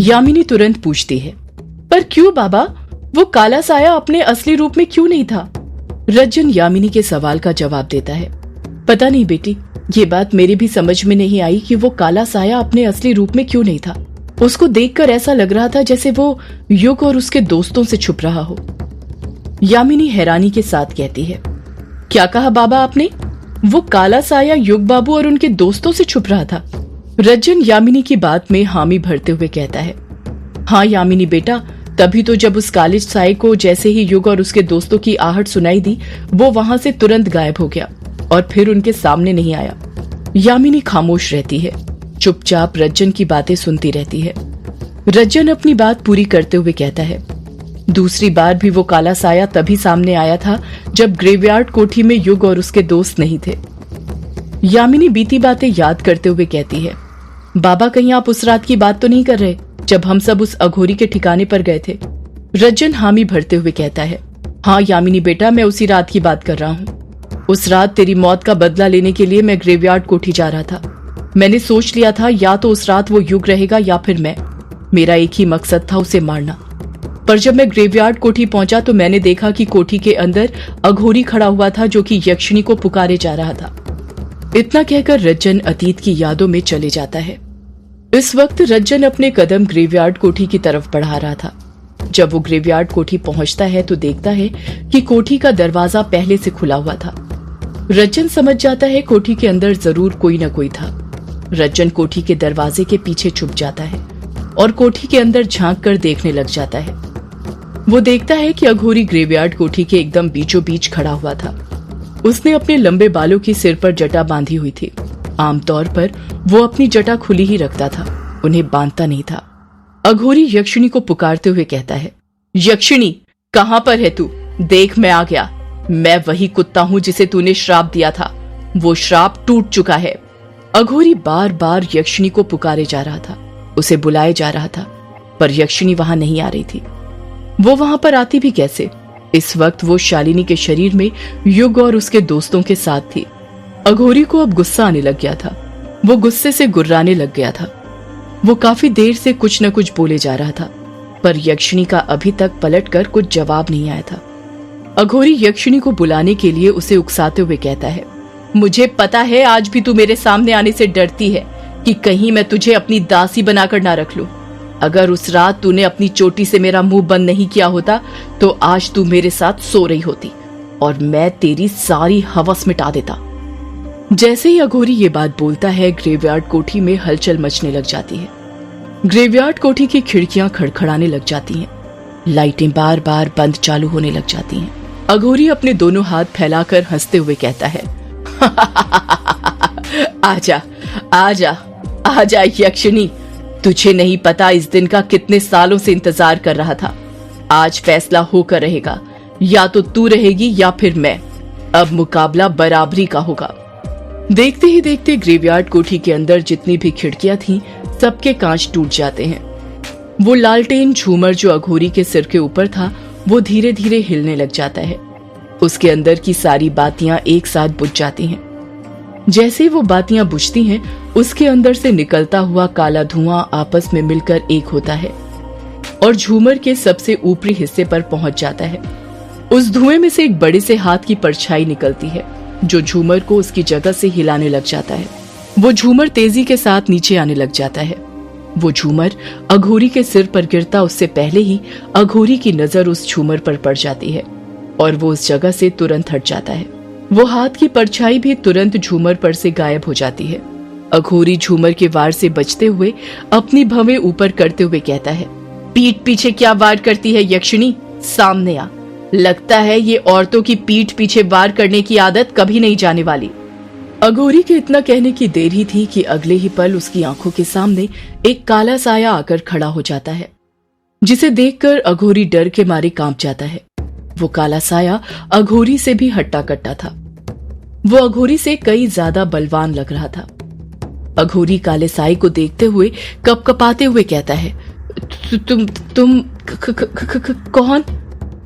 यामिनी तुरंत पूछती है, पर क्यों बाबा? वो काला साया अपने असली रूप में क्यों नहीं था? रज्जन यामिनी के सवाल का जवाब देता है, पता नहीं बेटी, ये बात मेरी भी समझ में नहीं आई कि वो काला साया अपने असली रूप में क्यों नहीं था। उसको देखकर ऐसा लग रहा था जैसे वो युग और उसके दोस्तों से छुप रहा हो। यामिनी हैरानी के साथ कहती है, क्या कहा बाबा आपने? वो काला साया युग बाबू और उनके दोस्तों से छुप रहा था? रज्जन यामिनी की बात में हामी भरते हुए कहता है, हाँ यामिनी बेटा, तभी तो जब उस काले साये को जैसे ही युग और उसके दोस्तों की आहट सुनाई दी, वो वहां से तुरंत गायब हो गया और फिर उनके सामने नहीं आया। यामिनी खामोश रहती है, चुपचाप रज्जन की बातें सुनती रहती है। रज्जन अपनी बात पूरी करते हुए कहता है, दूसरी बार भी वो काला साया तभी सामने आया था जब ग्रेवयार्ड कोठी में युग और उसके दोस्त नहीं थे। यामिनी बीती बातें याद करते हुए कहती है, बाबा कहीं आप उस रात की बात तो नहीं कर रहे जब हम सब उस अघोरी के ठिकाने पर गए थे? रज्जन हामी भरते हुए कहता है, हाँ यामिनी बेटा, मैं उसी रात की बात कर रहा हूँ। उस रात तेरी मौत का बदला लेने के लिए मैं ग्रेवयार्ड कोठी जा रहा था। मैंने सोच लिया था या तो उस रात वो युग रहेगा या फिर मैं। मेरा एक ही मकसद था, उसे मारना। पर जब मैं ग्रेवयार्ड कोठी पहुंचा तो मैंने देखा कि कोठी के अंदर अघोरी खड़ा हुआ था जो कि यक्षिणी को पुकारे जा रहा था। इतना कहकर रज्जन अतीत की यादों में चले जाता है। इस वक्त रज्जन अपने कदम ग्रेवयार्ड कोठी की तरफ बढ़ा रहा था। जब वो ग्रेवयार्ड कोठी पहुंचता है तो देखता है कि कोठी का दरवाजा पहले से खुला हुआ था। रज्जन समझ जाता है कोठी के अंदर जरूर कोई न कोई था। रज्जन कोठी के दरवाजे के पीछे छुप जाता है और कोठी के अंदर झांक कर देखने लग जाता है। वो देखता है कि अघोरी ग्रेवयार्ड कोठी के एकदम बीचों बीच खड़ा हुआ था। उसने अपने लंबे बालों की सिर पर जटा बांधी हुई थी। आमतौर पर वो अपनी जटा खुली ही रखता था, उन्हें बांधता नहीं था। अघोरी यक्षिणी को पुकारते हुए कहता है, यक्षिणी कहां पर है तू? देख मैं आ गया। मैं वही कुत्ता हूं जिसे तूने श्राप दिया था। वो श्राप टूट चुका है। अघोरी बार बार यक्षिणी को पुकारे जा रहा था, उसे बुलाए जा रहा था, पर यक्षिणी वहां नहीं आ रही थी। वो वहां पर आती भी कैसे? इस वक्त वो शालिनी के शरीर में युग और उसके दोस्तों के साथ थी। अघोरी को अब गुस्सा आने लग गया था। वो गुस्से से गुर्राने लग गया था। वो काफी देर से कुछ न कुछ बोले जा रहा था, पर यक्षिणी का अभी तक पलटकर कुछ जवाब नहीं आया था। अघोरी यक्षिणी को बुलाने के लिए उसे उकसाते हुए कहता है, मुझे पता है आज भी तू मेरे सामने आने से डरती है कि कहीं मैं तुझे अपनी दासी बनाकर ना रख लूं। अगर उस रात तूने अपनी चोटी से मेरा मुंह बंद नहीं किया होता तो आज तू मेरे साथ सो रही होती और मैं तेरी सारी हवस मिटा देता। जैसे ही अघोरी ये बात बोलता है, ग्रेवयार्ड कोठी में हलचल मचने लग जाती है। ग्रेवयार्ड कोठी की खिड़कियां खड़खड़ाने लग जाती हैं। लाइटें बार बार बंद चालू होने लग जाती हैं। अघोरी अपने दोनों हाथ फैलाकर हंसते हुए कहता है, आजा आजा आजा यक्षिणी, तुझे नहीं पता इस दिन का कितने सालों से इंतजार कर रहा था। आज फैसला होकर रहेगा, या तो तू रहेगी या फिर मैं। अब मुकाबला बराबरी का होगा। देखते ही देखते ग्रेवयार्ड कोठी के अंदर जितनी भी खिड़कियां थीं, सबके कांच टूट जाते हैं। वो लालटेन झूमर जो अघोरी के सिर के ऊपर था, वो धीरे धीरे हिलने लग जाता है। उसके अंदर की सारी बातियां एक साथ बुझ जाती हैं। जैसे वो बातियां बुझती हैं, उसके अंदर से निकलता हुआ काला धुआं आपस में मिलकर एक होता है और झूमर के सबसे ऊपरी हिस्से पर पहुंच जाता है। उस धुएं में से एक बड़े से हाथ की परछाई निकलती है जो झूमर को उसकी जगह से हिलाने लग जाता है। वो झूमर तेजी के साथ नीचे आने लग जाता है। वो झूमर अघोरी के सिर पर गिरता उससे पहले ही अघोरी की नजर उस झूमर पर पड़ जाती है और वो उस जगह से तुरंत हट जाता है। वो हाथ की परछाई भी तुरंत झूमर पर से गायब हो जाती है। अघोरी झूमर के वार से बचते हुए अपनी भवें ऊपर करते हुए कहता है, पीठ पीछे क्या वार करती है यक्षिणी? सामने आ। लगता है ये औरतों की पीठ पीछे वार करने की आदत कभी नहीं जाने वाली। अघोरी के इतना कहने की देर ही थी कि अगले ही पल उसकी आंखों के सामने एक काला साया आकर खड़ा हो जाता है, जिसे देखकर अघोरी डर के मारे कांप जाता है। वो काला साया अघोरी से भी हट्टा कट्टा था। वो अघोरी से कई ज्यादा बलवान लग रहा था। अघोरी काले साये को देखते हुए कपकपाते हुए कहता है, तुम कौन?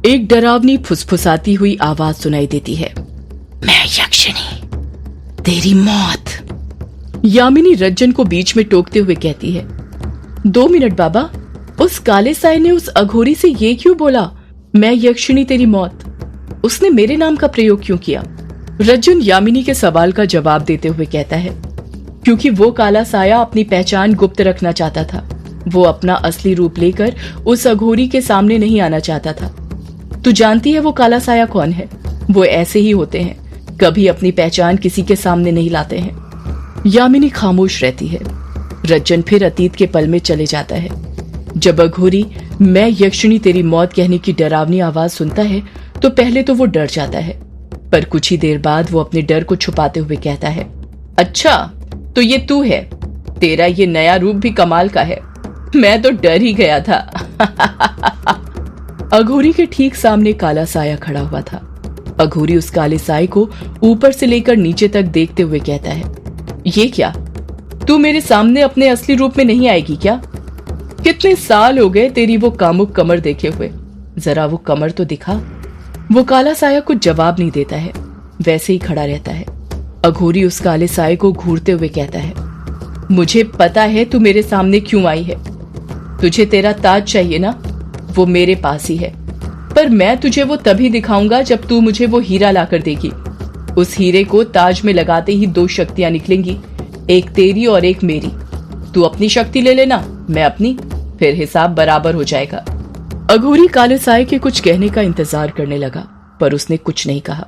एक डरावनी फुसफुसाती हुई आवाज सुनाई देती है, मैं यक्षिणी, तेरी मौत। यामिनी रज्जन को बीच में टोकते हुए कहती है, 2 मिनट बाबा, उस काले साए ने उस अघोरी से ये क्यों बोला, मैं यक्षिणी तेरी मौत? उसने मेरे नाम का प्रयोग क्यों किया? रज्जुन यामिनी के सवाल का जवाब देते हुए कहता है, क्योंकि वो काला साया अपनी पहचान गुप्त रखना चाहता था। वो अपना असली रूप लेकर उस अघोरी के सामने नहीं आना चाहता था। तू जानती है वो काला साया कौन है? वो ऐसे ही होते हैं, कभी अपनी पहचान किसी के सामने नहीं लाते हैं। यामिनी खामोश रहती है। रज्जन फिर अतीत के पल में चले जाता है। जब अघोरी मैं यक्षिणी तेरी मौत कहने की डरावनी आवाज सुनता है तो पहले तो वो डर जाता है, पर कुछ ही देर बाद वो अपने डर को छुपाते हुए कहता है, अच्छा तो ये तू है, तेरा ये नया रूप भी कमाल का है, मैं तो डर ही गया था। अघोरी के ठीक सामने काला साया खड़ा हुआ था। अघोरी उस काले साए को ऊपर से लेकर नीचे तक देखते हुए कहता है, ये क्या, तू मेरे सामने अपने असली रूप में नहीं आएगी क्या? कितने साल हो गए तेरी वो कामुक कमर देखे हुए, जरा वो कमर तो दिखा। वो काला साया कुछ जवाब नहीं देता है, वैसे ही खड़ा रहता है। अघोरी उस काले साए को घूरते हुए कहता है, मुझे पता है तू मेरे सामने क्यों आई है। तुझे तेरा ताज चाहिए ना, वो मेरे पास ही है, पर मैं तुझे वो तभी दिखाऊंगा जब तू मुझे वो हीरा लाकर देगी। उस हीरे को ताज में लगाते ही दो शक्तियां निकलेंगी, एक तेरी और एक मेरी। तू अपनी शक्ति ले लेना, मैं अपनी, फिर हिसाब बराबर हो जाएगा। अघोरी काले साए के कुछ कहने का इंतजार करने लगा, पर उसने कुछ नहीं कहा।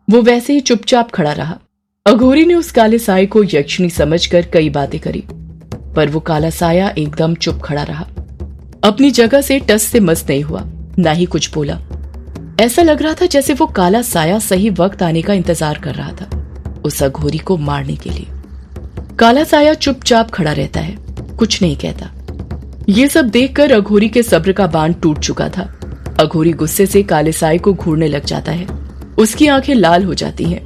वो वैसे ही चुपचाप खड़ा रहा। अघोरी ने उस काले साए को यक्षिणी समझकर कई बातें करी, पर वो काला साया एकदम चुप खड़ा रहा। अपनी जगह से टस से मस नहीं हुआ, ना ही कुछ बोला। ऐसा लग रहा था जैसे वो काला साया सही वक्त आने का इंतजार कर रहा था उस अघोरी को मारने के लिए। काला साया चुपचाप खड़ा रहता है, कुछ नहीं कहता। ये सब देखकर अघोरी के सब्र का बांध टूट चुका था। अघोरी गुस्से से काले साए को घूरने लग जाता है। उसकी आंखें लाल हो जाती हैं।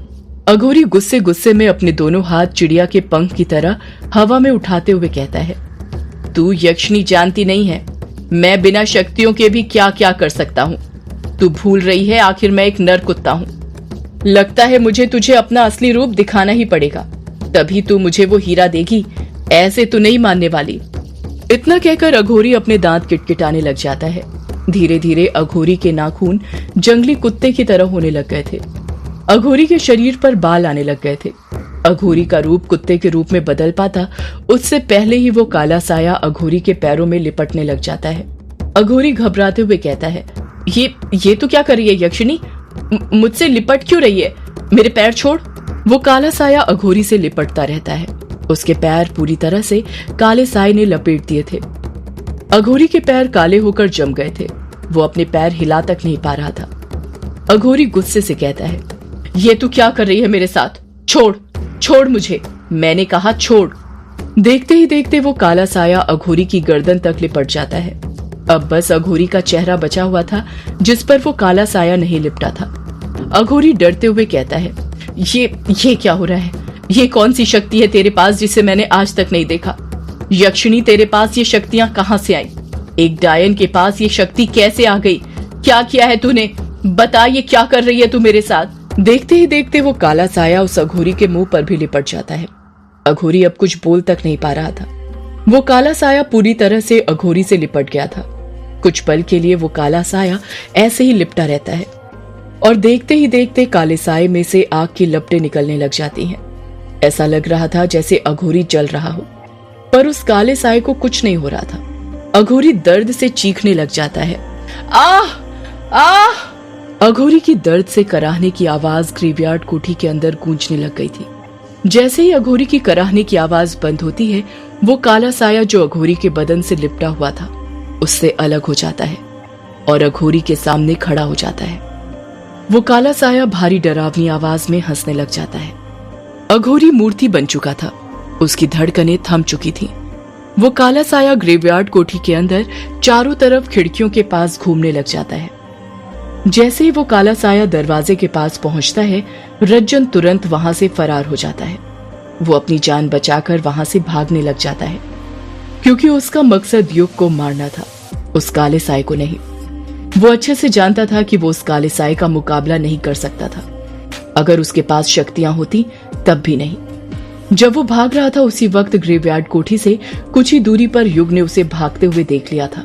अघोरी गुस्से गुस्से में अपने दोनों हाथ चिड़िया के पंख की तरह हवा में उठाते हुए कहता है, तू यक्षिणी जानती नहीं है, मैं बिना शक्तियों के भी क्या क्या कर सकता हूँ। तू भूल रही है आखिर मैं एक नर कुत्ता हूँ। लगता है मुझे तुझे अपना असली रूप दिखाना ही पड़ेगा, तभी तू मुझे वो हीरा देगी, ऐसे तू नहीं मानने वाली। इतना कहकर अघोरी अपने दांत किटकिटाने लग जाता है। धीरे धीरे अघोरी के नाखून जंगली कुत्ते की तरह होने लग गए थे। अघोरी के शरीर पर बाल आने लग गए थे। अघोरी का रूप कुत्ते के रूप में बदल पाता उससे पहले ही वो काला साया अघोरी के पैरों में लिपटने लग जाता है। अघोरी घबराते हुए कहता है, ये तो क्या कर रही है यक्षिणी? मुझसे लिपट क्यों रही है? मेरे पैर छोड़। वो काला साया अघोरी से लिपटता रहता है। उसके पैर पूरी तरह से काले साए ने लपेट दिए थे। अघोरी के पैर काले होकर जम गए थे। वो अपने पैर हिला तक नहीं पा रहा था। अघोरी गुस्से से कहता है, ये तू क्या कर रही है मेरे साथ? छोड़, छोड़ मुझे, मैंने कहा छोड़। देखते ही देखते वो काला साया अघोरी की गर्दन तक लिपट जाता है। अब बस अघोरी का चेहरा बचा हुआ था जिस पर वो काला साया नहीं लिपटा था। अघोरी डरते हुए कहता है, ये क्या हो रहा है? ये कौन सी शक्ति है तेरे पास जिसे मैंने आज तक नहीं देखा? यक्षिणी तेरे पास ये शक्तियां कहां से आई? एक डायन के पास ये शक्ति कैसे आ गई? क्या किया है तूने? बता, ये क्या कर रही है तू मेरे साथ? देखते ही देखते वो काला साया उस अघोरी के मुंह पर भी लिपट जाता है। अघोरी अब कुछ बोल तक नहीं पा रहा था। वो काला साया पूरी तरह से अघोरी से लिपट गया था। कुछ पल के लिए वो काला साया ऐसे ही लिपटा रहता है और देखते ही देखते काले साए में से आग की लपटें निकलने लग जाती हैं। ऐसा लग रहा था जैसे अघोरी जल रहा हो, पर उस काले साए को कुछ नहीं हो रहा था। अघोरी दर्द से चीखने लग जाता है, आह आह। अघोरी की दर्द से कराहने की आवाज ग्रेवयार्ड कोठी के अंदर गूंजने लग गई थी। जैसे ही अघोरी की कराहने की आवाज बंद होती है, वो काला साया जो अघोरी के बदन से लिपटा हुआ था उससे अलग हो जाता है और अघोरी के सामने खड़ा हो जाता है। वो काला साया भारी डरावनी आवाज में हंसने लग जाता है। अघोरी मूर्ति बन चुका था, उसकी धड़कनें थम चुकी थी। वो काला साया ग्रेवयार्ड कोठी के अंदर चारों तरफ खिड़कियों के पास घूमने लग जाता है। जैसे ही वो काला साया दरवाजे के पास पहुंचता है, रज्जन तुरंत वहां से फरार हो जाता है। वो अपनी जान बचाकर वहां से भागने लग जाता है, क्योंकि उसका मकसद युग को मारना था, उस काले साए को नहीं। वो अच्छे से जानता था कि वो उस काले साए का मुकाबला नहीं कर सकता था। अगर उसके पास शक्तियां होती तब भी नहीं। जब वो भाग रहा था उसी वक्त ग्रेवयार्ड कोठी से कुछ ही दूरी पर युग ने उसे भागते हुए देख लिया था।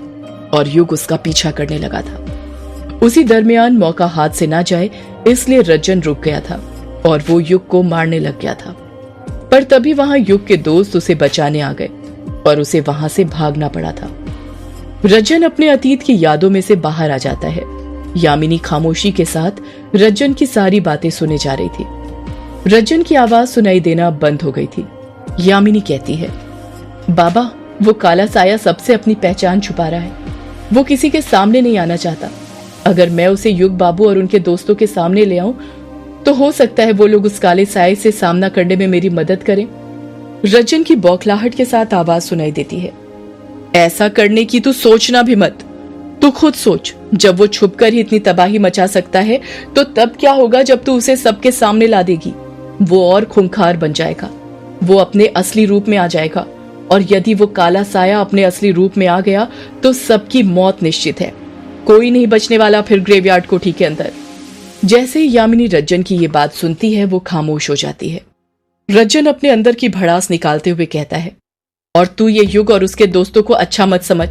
और युग उसका पीछा करने लगा था। उसी दरमियान मौका हाथ से ना जाए इसलिए रज्जन रुक गया था और वो युग को मारने लग गया था। पर तभी वहां युग के दोस्त उसे बचाने आ गए और उसे वहां से भागना पड़ा था। रज्जन अपने अतीत की यादों में से बाहर आ जाता है। यामिनी खामोशी के साथ रज्जन की सारी बातें सुने जा रही थी। रज्जन की आवाज सुनाई देना बंद हो गई थी। यामिनी कहती है, बाबा, वो काला साया सबसे अपनी पहचान छुपा रहा है। वो किसी के सामने नहीं आना चाहता। अगर मैं उसे युग बाबू और उनके दोस्तों के सामने ले आऊं तो हो सकता है वो लोग उस काले साये से सामना करने में मेरी मदद करें। रज्जन की बौखलाहट के साथ आवाज सुनाई देती है, ऐसा करने की तू सोचना भी मत। तू खुद सोच, जब वो छुपकर ही इतनी तबाही मचा सकता है तो तब क्या होगा जब तू उसे सबके सामने ला देगी। वो और खूंखार बन जाएगा। वो अपने असली रूप में आ जाएगा और यदि वो काला साया अपने असली रूप में आ गया तो सबकी मौत निश्चित है। कोई नहीं बचने वाला फिर ग्रेवयार्ड कोठी के अंदर। जैसे ही यामिनी रज्जन की ये बात सुनती है वो खामोश हो जाती है। रज्जन अपने अंदर की भड़ास निकालते हुए कहता है, और तू ये युग और उसके दोस्तों को अच्छा मत समझ।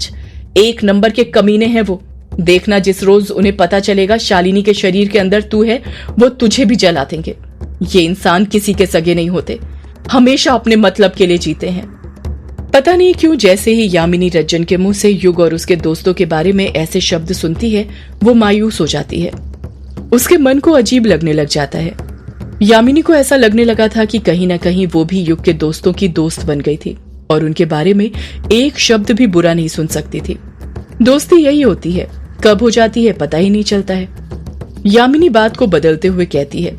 एक नंबर के कमीने हैं वो। देखना, जिस रोज उन्हें पता चलेगा शालिनी के शरीर के अंदर तू है, वो तुझे भी जला देंगे। ये इंसान किसी के सगे नहीं होते, हमेशा अपने मतलब के लिए जीते हैं। पता नहीं क्यों जैसे ही यामिनी रज्जन के मुंह से युग और उसके दोस्तों के बारे में ऐसे शब्द सुनती है वो मायूस हो जाती है। उसके मन को अजीब लगने लग जाता है। यामिनी को ऐसा लगने लगा था कि कहीं ना कहीं वो भी युग के दोस्तों की दोस्त बन गई थी और उनके बारे में एक शब्द भी बुरा नहीं सुन सकती थी। दोस्ती यही होती है, कब हो जाती है पता ही नहीं चलता है। यामिनी बात को बदलते हुए कहती है,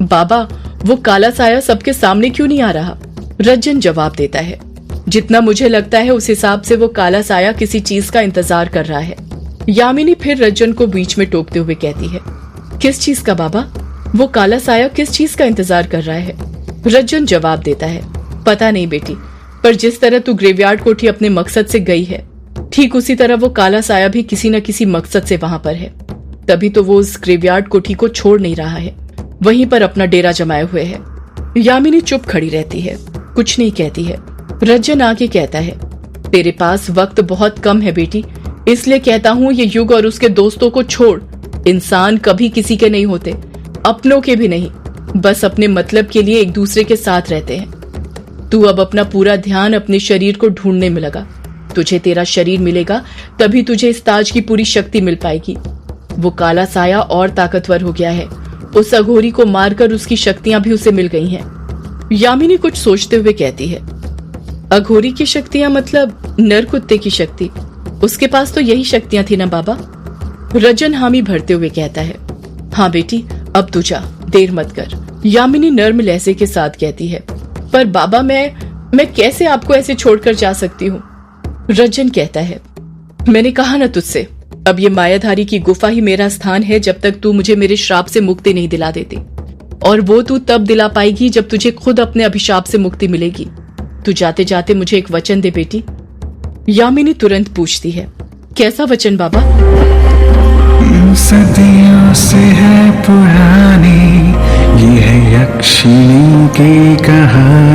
बाबा, वो काला साया सबके सामने क्यों नहीं आ रहा? रज्जन जवाब देता है, जितना मुझे लगता है उस हिसाब से वो काला साया किसी चीज का इंतजार कर रहा है। यामिनी फिर रज्जन को बीच में टोकते हुए कहती है, किस चीज का बाबा? वो काला साया किस चीज का इंतजार कर रहा है? रज्जन जवाब देता है, पता नहीं बेटी, पर जिस तरह तू ग्रेवयार्ड कोठी अपने मकसद से गई है, ठीक उसी तरह वो काला साया भी किसी न किसी मकसद से वहां पर है। तभी तो वो उस ग्रेवयार्ड कोठी को छोड़ नहीं रहा है, वहीं पर अपना डेरा जमाए हुए है। यामिनी चुप खड़ी रहती है, कुछ नहीं कहती है। रज्जन आके कहता है, तेरे पास वक्त बहुत कम है बेटी, इसलिए कहता हूँ ये युग और उसके दोस्तों को छोड़। इंसान कभी किसी के नहीं होते, अपनों के भी नहीं, बस अपने मतलब के लिए एक दूसरे के साथ रहते हैं। तू अब अपना पूरा ध्यान अपने शरीर को ढूंढने में लगा। तुझे तेरा शरीर मिलेगा तभी तुझे इस ताज की पूरी शक्ति मिल पाएगी। वो काला साया और ताकतवर हो गया है। उस अघोरी को मारकर उसकी शक्तियां भी उसे मिल गई हैं। यामिनी कुछ सोचते हुए कहती है, अघोरी की शक्तियां मतलब नर कुत्ते की शक्ति? उसके पास तो यही शक्तियां थी ना बाबा? रज्जन हामी भरते हुए कहता है, हाँ बेटी, अब तू जा, देर मत कर। यामिनी नर्म लहजे के साथ कहती है, पर बाबा, मैं कैसे आपको ऐसे छोड़कर जा सकती हूँ? रज्जन कहता है, मैंने कहा ना तुझसे, अब ये मायाधारी की गुफा ही मेरा स्थान है जब तक तू मुझे मेरे श्राप से मुक्ति नहीं दिला देती। और वो तू तब दिला पाएगी जब तुझे खुद अपने अभिशाप से मुक्ति मिलेगी। तू जाते जाते मुझे एक वचन दे बेटी। यामिनी तुरंत पूछती है, कैसा वचन बाबा? सदियों से है पुरानी ये है यक्षिणी की कहानी।